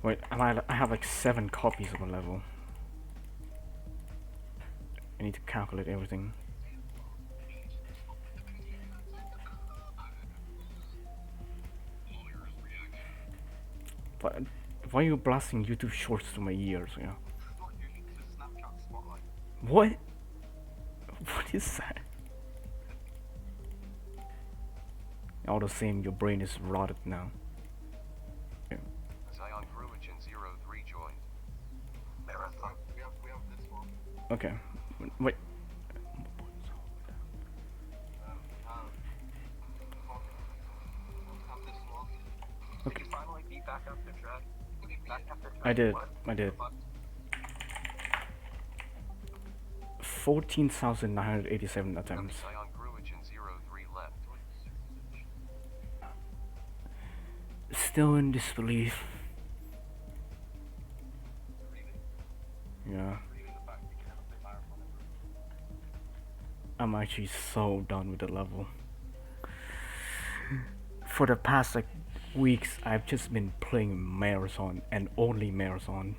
Wait, I have like 7 copies of a level. I need to calculate everything. But why are you blasting YouTube shorts to my ears? Yeah. What? What is that? All the same, your brain is rotted now. Yeah. Okay. Wait. Okay. I did. 14,987 attempts. Still in disbelief. Yeah. I'm actually so done with the level. For the past like weeks, I've just been playing Marathon and only Marathon.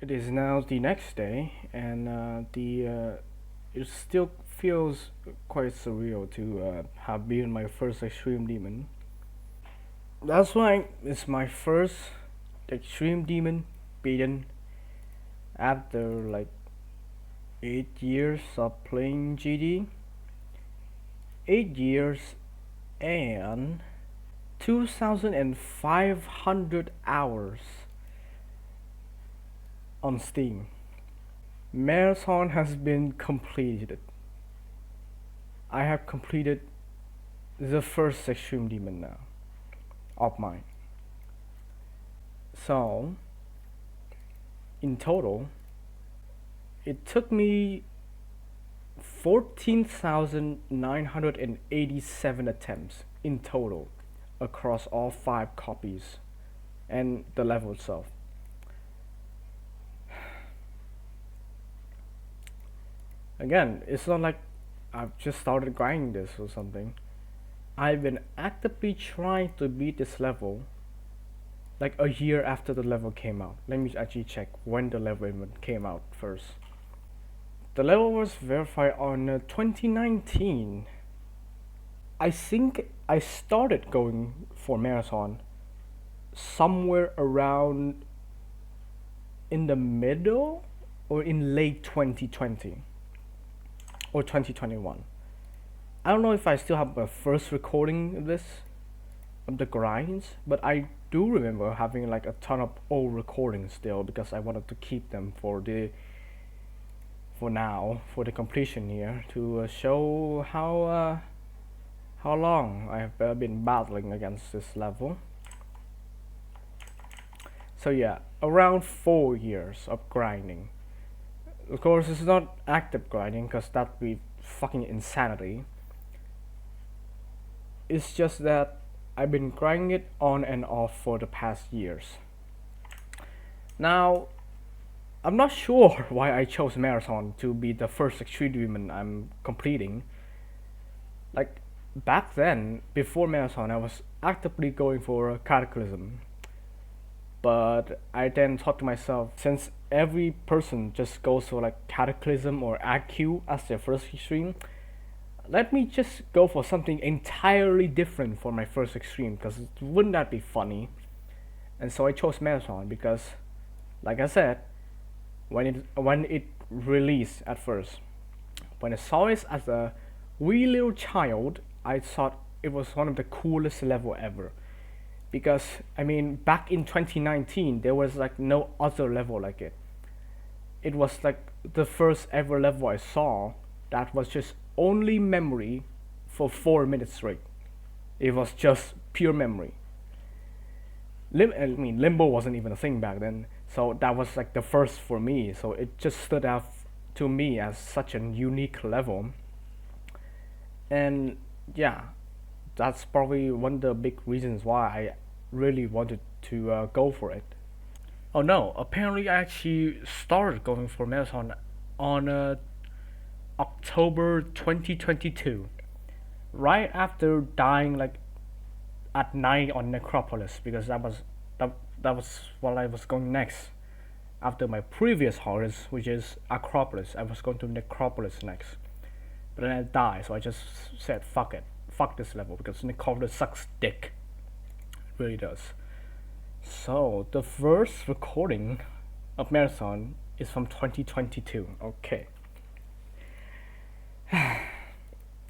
It is now the next day, and it still feels quite surreal to have been my first extreme demon. That's why it's my first extreme demon beaten after like 8 years of playing GD. 8 years and 2,500 hours on Steam. Marathon has been completed. I have completed the first extreme demon now of mine. So in total it took me 14,987 attempts in total across all 5 copies and the level itself. Again, it's not like I've just started grinding this or something. I've been actively trying to beat this level like a year after the level came out. Let me actually check when the level even came out first. The level was verified on 2019. I think I started going for Marathon somewhere around in the middle or in late 2020 or 2021. I don't know if I still have my first recording of this, of the grinds, but I do remember having like a ton of old recordings still because I wanted to keep them for the completion here to show how long I have been battling against this level. So yeah, around 4 years of grinding. Of course, it's not active grinding because that'd be fucking insanity. It's just that I've been grinding it on and off for the past years. Now, I'm not sure why I chose Marathon to be the first extreme demon I'm completing. Like, back then, before Marathon, I was actively going for Cataclysm. But I then thought to myself, since every person just goes for like Cataclysm or AQ as their first extreme, let me just go for something entirely different for my first extreme, because wouldn't that be funny? And so I chose Marathon because, like I said, when it released at first, when I saw it as a wee little child, I thought it was one of the coolest level ever. Because I mean, back in 2019 there was like no other level like it. It was like the first ever level I saw that was just only memory for 4 minutes straight. It was just pure memory. Limbo wasn't even a thing back then, so that was like the first for me, so it just stood out to me as such a unique level. And yeah, that's probably one of the big reasons why I really wanted to go for it. Oh no, apparently I actually started going for Marathon on October 2022, right after dying like at night on Necropolis because that, that was what I was going next after my previous horrors, which is Acropolis. I was going to Necropolis next, but then I died, so I just said fuck it, fuck this level because Necropolis sucks dick. It really does. So the first recording of Marathon is from 2022. Okay.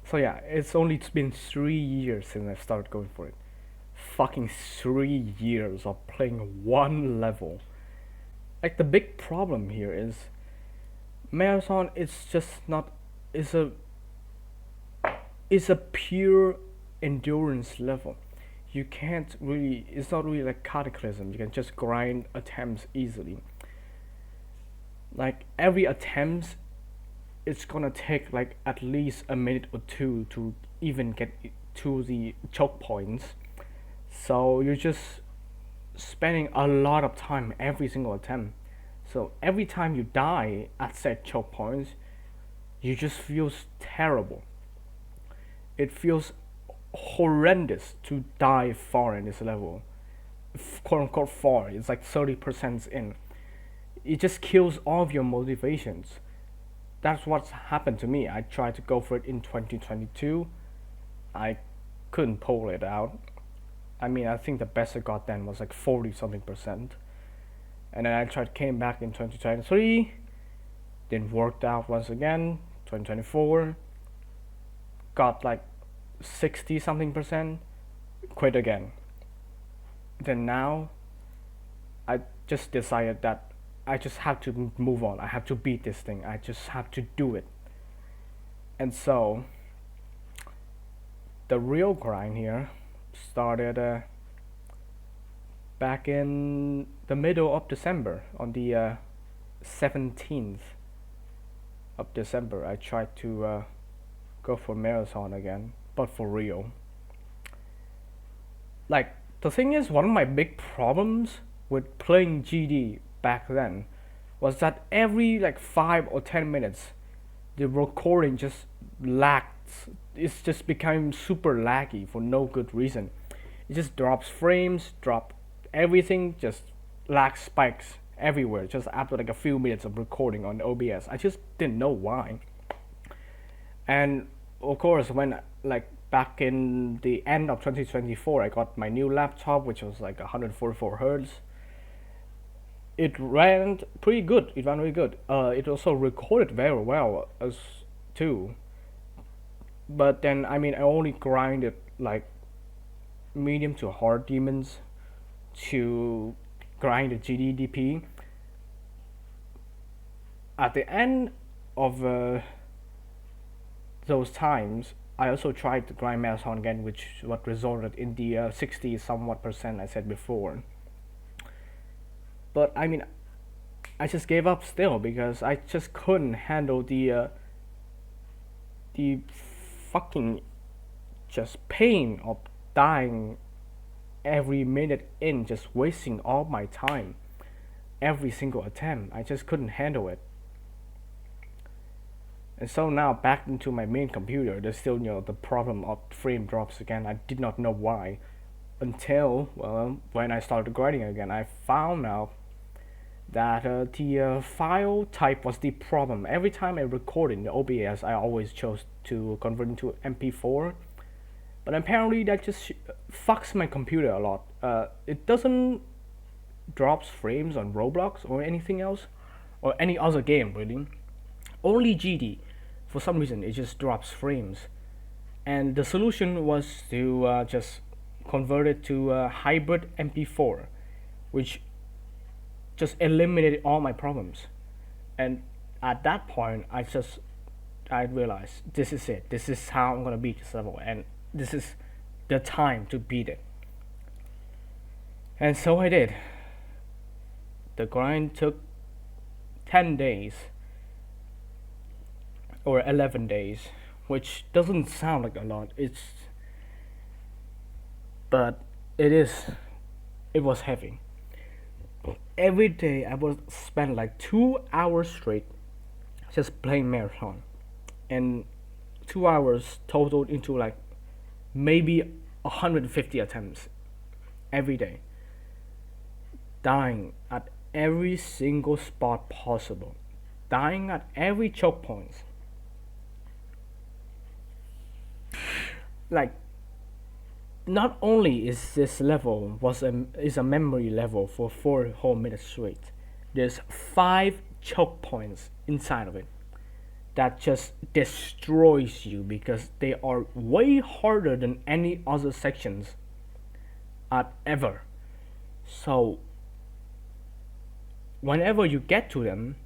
So yeah, it's been 3 years since I started going for it. Fucking 3 years of playing one level. Like the big problem here is Marathon is just not is a pure endurance level. You can't really, it's not really like Cataclysm. You can just grind attempts easily. Like every attempt, it's gonna take like at least a minute or two to even get to the choke points. So you're just spending a lot of time every single attempt. So every time you die at said choke points, you just feels terrible. It feels horrendous to die far in this level. Quote unquote far. It's like 30% in. It just kills all of your motivations. That's what's happened to me. I tried to go for it in 2022. I couldn't pull it out. I mean, I think the best I got then was like 40 something percent. And then I came back in 2023. Then worked out once again. 2024. Got like 60 something percent. Quit again. Then now, I just decided that I just have to move on. I have to beat this thing. I just have to do it. And so, the real grind here started back in the middle of December. On the 17th of December, I tried to go for marathon again, but for real. Like, the thing is, one of my big problems with playing GD back then was that every like 5 or 10 minutes the recording just lagged. It's just became super laggy for no good reason. It just drops frames, drop everything, just lag spikes everywhere just after like a few minutes of recording on OBS. I just didn't know why. And of course, when like back in the end of 2024, I got my new laptop, which was like 144 hertz. It ran pretty good. It ran really good. It also recorded very well as too. But then, I mean, I only grinded like medium to hard demons to grind the GDDP. At the end of those times, I also tried to grind marathon again, which what resulted in the 60 somewhat percent I said before. But I mean, I just gave up still because I just couldn't handle the fucking just pain of dying every minute in, just wasting all my time, every single attempt. I just couldn't handle it. And so now back into my main computer, there's still the problem of frame drops again. I did not know why until when I started grinding again. I found out that the file type was the problem. Every time I recorded in the OBS, I always chose to convert into MP4, but apparently that just fucks my computer a lot. It doesn't drops frames on Roblox or anything else, or any other game really. Only GD, for some reason, it just drops frames. And the solution was to just convert it to hybrid MP4, which just eliminated all my problems. And at that point, I realized this is it. This is how I'm gonna beat this level, and this is the time to beat it. And so I did. The grind took 10 days or 11 days, which doesn't sound like a lot. But it is. It was heavy. Every day I would spend like 2 hours straight just playing marathon, and 2 hours totaled into like maybe 150 attempts every day, dying at every single spot possible, dying at every choke point. Like, not only is this level is a memory level for 4 whole minutes straight, there's 5 choke points inside of it that just destroys you because they are way harder than any other sections at ever. So whenever you get to them,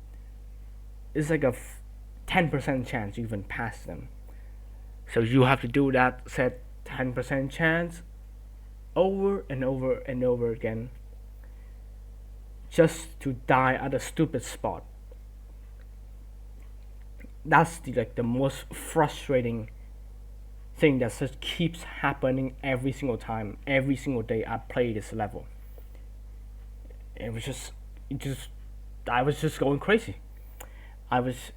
it's like a 10% chance you even pass them. So you have to do that set 10% chance over and over and over again just to die at a stupid spot. That's the most frustrating thing that just keeps happening every single time, every single day I play this level. It was just I was just going crazy. I was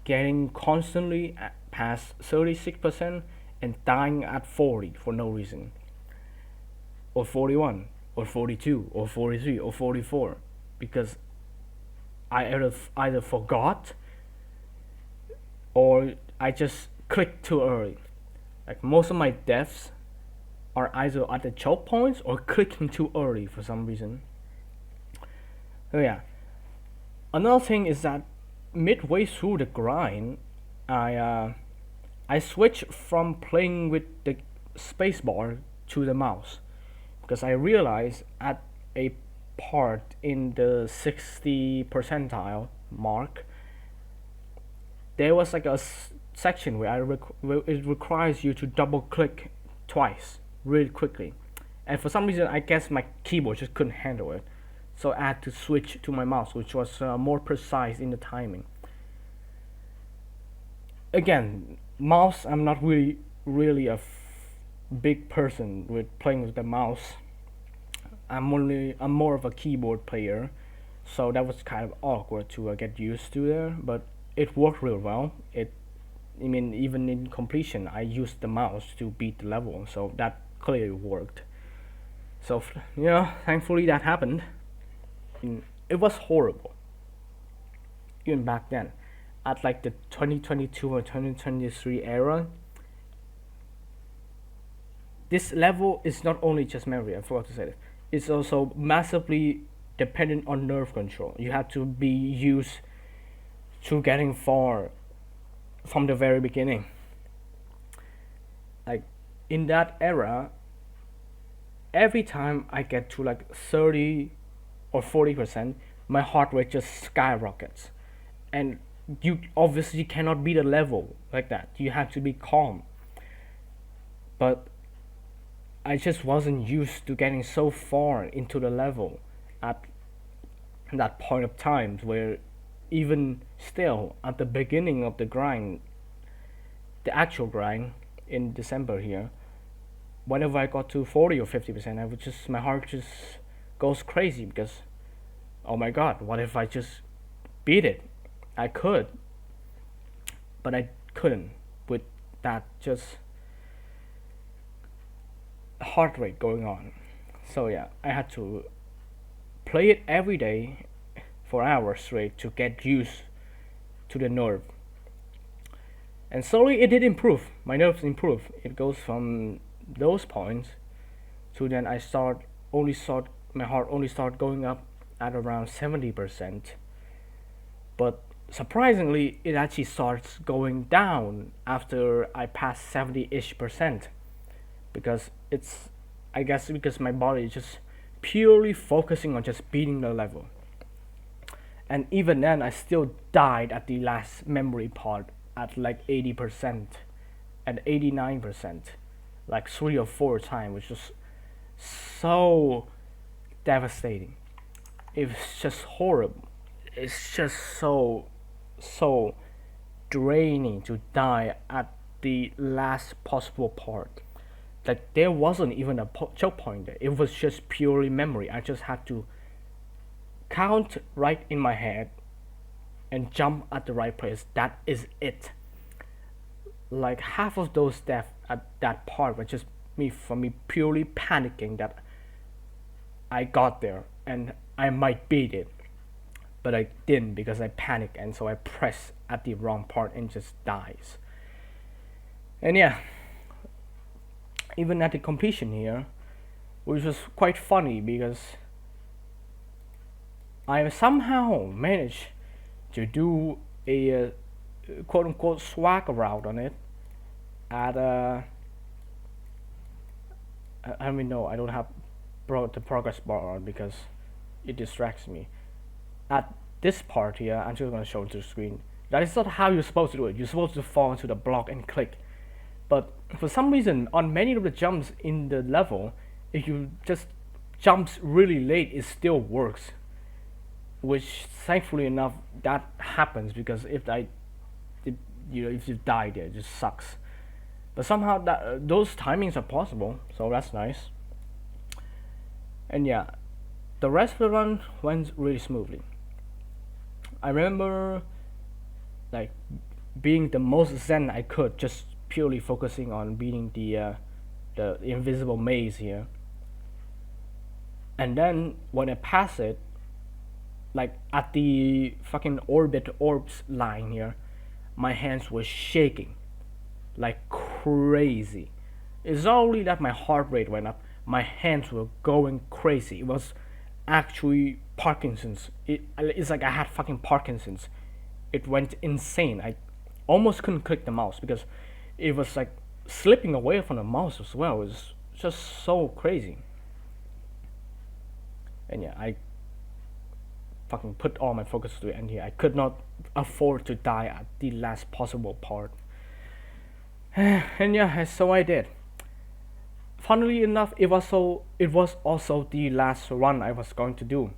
getting constantly past 36% and dying at 40 for no reason, or 41, or 42, or 43, or 44, because I either forgot or I just clicked too early. Like, most of my deaths are either at the choke points or clicking too early for some reason. So yeah. Another thing is that midway through the grind, I switched from playing with the spacebar to the mouse because I realized at a part in the 60 percentile mark there was like a section where where it requires you to double click twice really quickly, and for some reason I guess my keyboard just couldn't handle it, so I had to switch to my mouse, which was more precise in the timing. Again, mouse, I'm not really a big person with playing with the mouse. I'm more of a keyboard player, so that was kind of awkward to get used to there. But it worked real well. I mean, even in completion, I used the mouse to beat the level, so that clearly worked. So thankfully that happened. It was horrible, even back then. At like the 2022 or 2023 era, this level is not only just memory, I forgot to say this, it's also massively dependent on nerve control. You have to be used to getting far from the very beginning. Like, in that era, every time I get to like 30 or 40%, my heart rate just skyrockets. And you obviously cannot beat a level like that. You have to be calm. But I just wasn't used to getting so far into the level at that point of time, where even still at the beginning of the grind, the actual grind in December here, whenever I got to 40 or 50%, my heart just goes crazy because, oh my god, what if I just beat it? I could, but I couldn't with that just heart rate going on. So yeah, I had to play it every day for hours straight to get used to the nerve. And slowly it did improve. My nerves improve. It goes from those points to then my heart only start going up at around 70%. But surprisingly, it actually starts going down after I pass 70-ish%, because I guess because my body is just purely focusing on just beating the level. And even then, I still died at the last memory part at like 80%, at 89%, like 3 or 4 times, which was so devastating. It was just horrible. It's just so draining to die at the last possible part. Like, there wasn't even a choke point there. It was just purely memory. I just had to count right in my head and jump at the right place. That is it. Like, half of those deaths at that part was just me purely panicking that I got there and I might beat it, but I didn't because I panicked, and so I pressed at the wrong part and just dies. And yeah, even at the completion here, which was quite funny because I somehow managed to do a quote unquote swag route on it at I mean, no, I don't have the progress bar on because it distracts me. At this part here, I'm just gonna show it to the screen. That is not how you're supposed to do it. You're supposed to fall into the block and click. But for some reason, on many of the jumps in the level, if you just jumps really late, it still works. Which, thankfully enough, that happens because if you die there, it just sucks. But somehow those timings are possible, so that's nice. And yeah, the rest of the run went really smoothly. I remember like being the most zen I could, just purely focusing on beating the invisible maze here. And then when I pass it, like at the fucking orbs line here, my hands were shaking like crazy. It's not only that my heart rate went up, my hands were going crazy. It was actually Parkinson's. It's like I had fucking Parkinson's. It went insane. I almost couldn't click the mouse because it was like slipping away from the mouse as well. It was just so crazy. And yeah, I fucking put all my focus to the end here. I could not afford to die at the last possible part. And yeah, so I did. Funnily enough, it was also the last run I was going to do.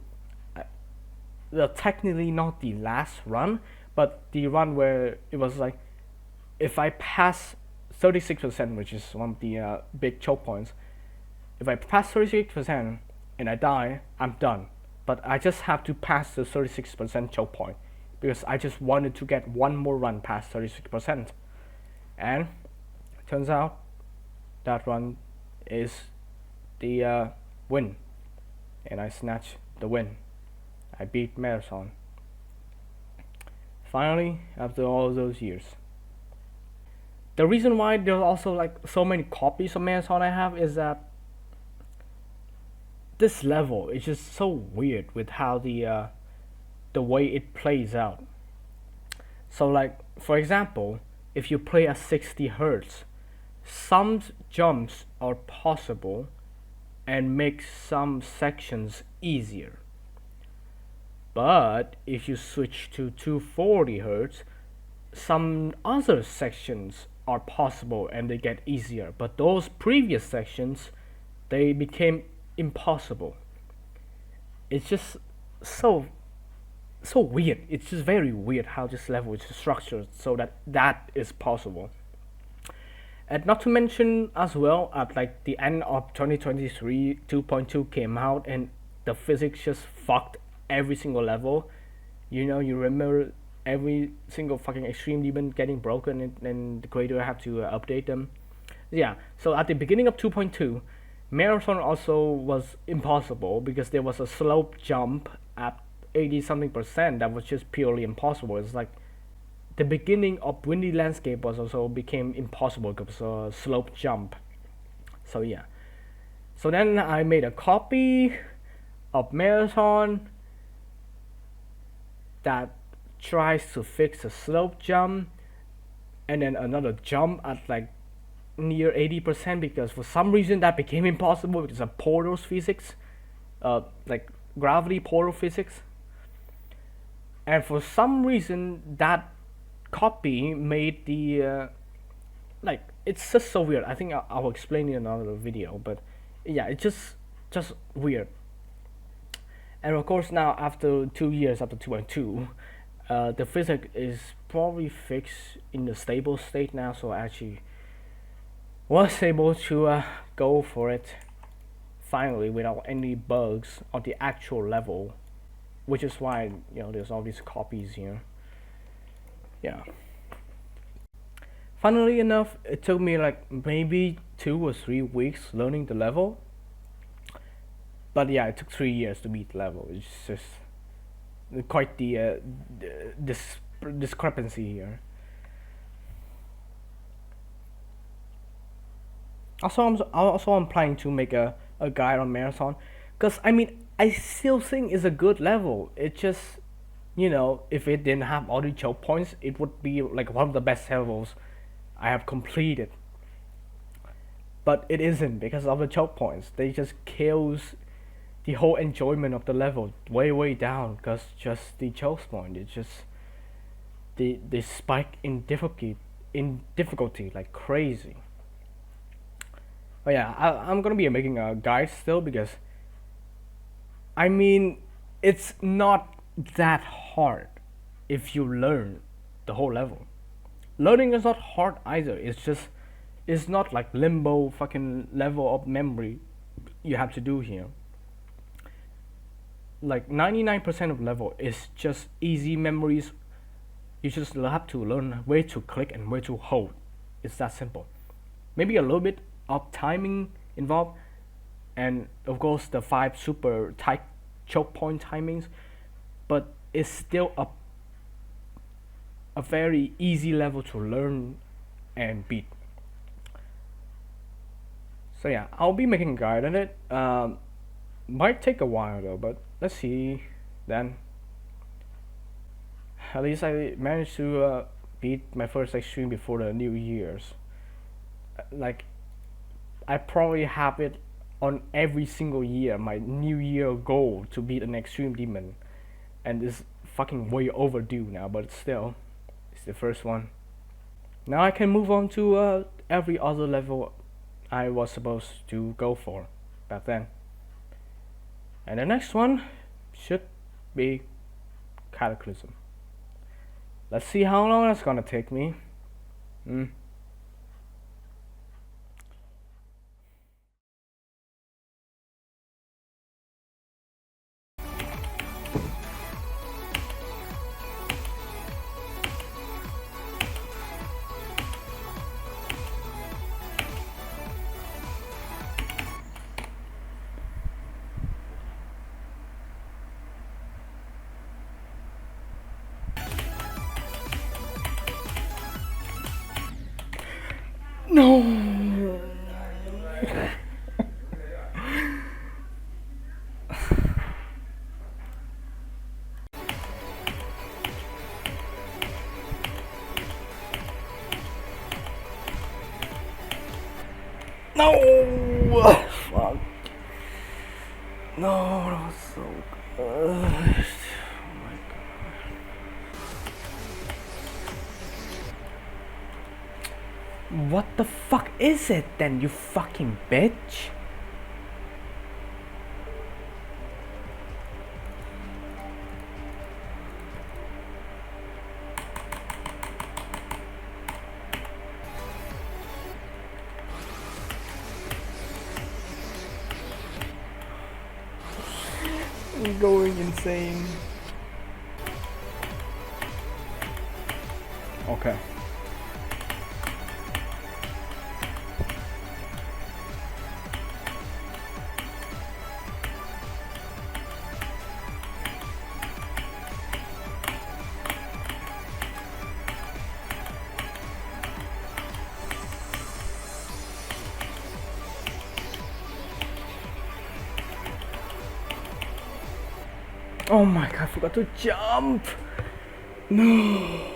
Technically not the last run, but the run where it was like, if I pass 36%, which is one of the big choke points, if I pass 36% and I die, I'm done. But I just have to pass the 36% choke point because I just wanted to get one more run past 36%. And it turns out that run is the win, and I snatched the win. I beat Marathon. Finally, after all those years. The reason why there's also like so many copies of Marathon I have is that this level is just so weird with how the way it plays out. So like, for example, if you play at 60 hertz, some jumps are possible and make some sections easier. But if you switch to 240 hertz, some other sections are possible and they get easier. But those previous sections, they became impossible. It's just so weird. It's just very weird how this level is structured so that is possible. And not to mention as well, at like the end of 2023, 2.2 came out and the physics just fucked every single level. You remember every single fucking extreme demon getting broken and the creator have to update them. Yeah, so at the beginning of 2.2, Marathon also was impossible because there was a slope jump at 80 something percent that was just purely impossible. It's like the beginning of Windy Landscape was also became impossible because of a slope jump. So yeah. So then I made a copy of Marathon that tries to fix a slope jump and then another jump at like near 80% because for some reason that became impossible because of portals physics, like gravity portal physics. And for some reason that copy made the like, it's just so weird. I think I'll explain in another video, but yeah, it's just weird. And of course now after 2 years, after 2.2, the physics is probably fixed in the stable state now, so I actually was able to go for it finally without any bugs on the actual level, which is why there's all these copies here. Yeah. Funnily enough, it took me like maybe 2 or 3 weeks learning the level. But yeah, it took 3 years to beat the level. It's just quite the discrepancy here. I'm planning to make a guide on marathon, cause I mean I still think it's a good level. It just, if it didn't have all the choke points, it would be like one of the best levels I have completed. But it isn't because of the choke points. They just kills the whole enjoyment of the level way down, cause just the choke point. It's just the spike in difficulty like crazy. But yeah, I'm gonna be making a guide still because I mean it's not that hard if you learn the whole level. Learning is not hard either. It's not like limbo fucking level of memory you have to do here. Like 99% of level is just easy memories. You just have to learn where to click and where to hold. It's that simple. Maybe a little bit of timing involved, and of course the five super tight choke point timings, but it's still a very easy level to learn and beat. So yeah, I'll be making a guide on it. Might take a while though, but let's see. Then at least I managed to beat my first extreme before the New Year's. Like I probably have it on every single year. My New Year goal to beat an extreme demon, and it's fucking way overdue now. But still, it's the first one. Now I can move on to every other level I was supposed to go for back then. And the next one should be Cataclysm. Let's see how long that's gonna take me. No. No. Fuck. No, that was so good. Oh my god. What the fuck is it then, you fucking bitch? I'm going insane. Okay. Oh my god, I forgot to jump! No!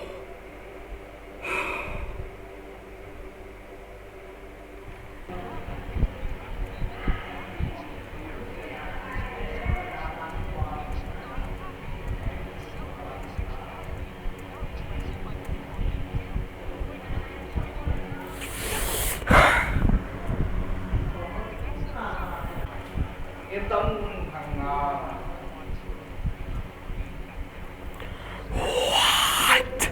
Yên tâm thằng What?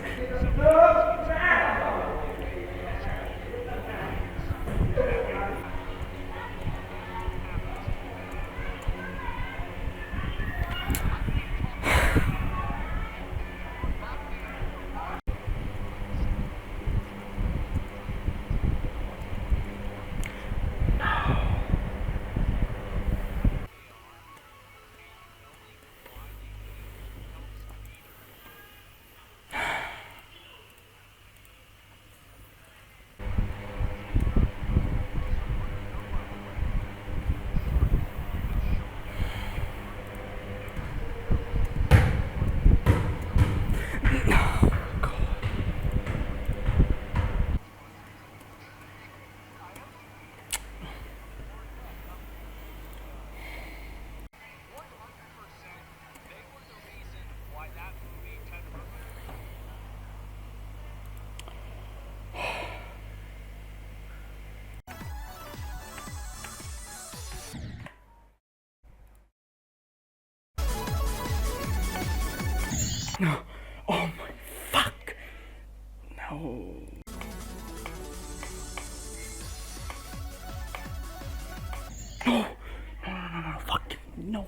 Oh my fuck! No. No! No, no, no, no, fuck! No!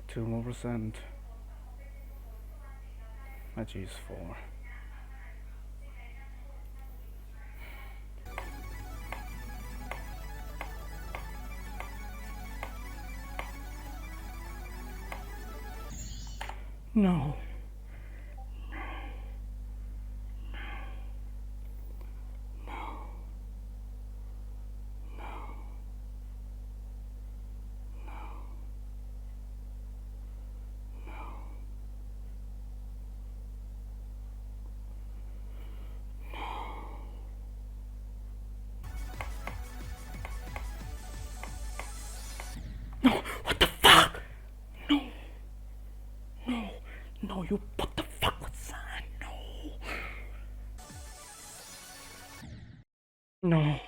2 more%. My G is 4. No. No! What the fuck? No! No! No, you what the fuck was that? No! No.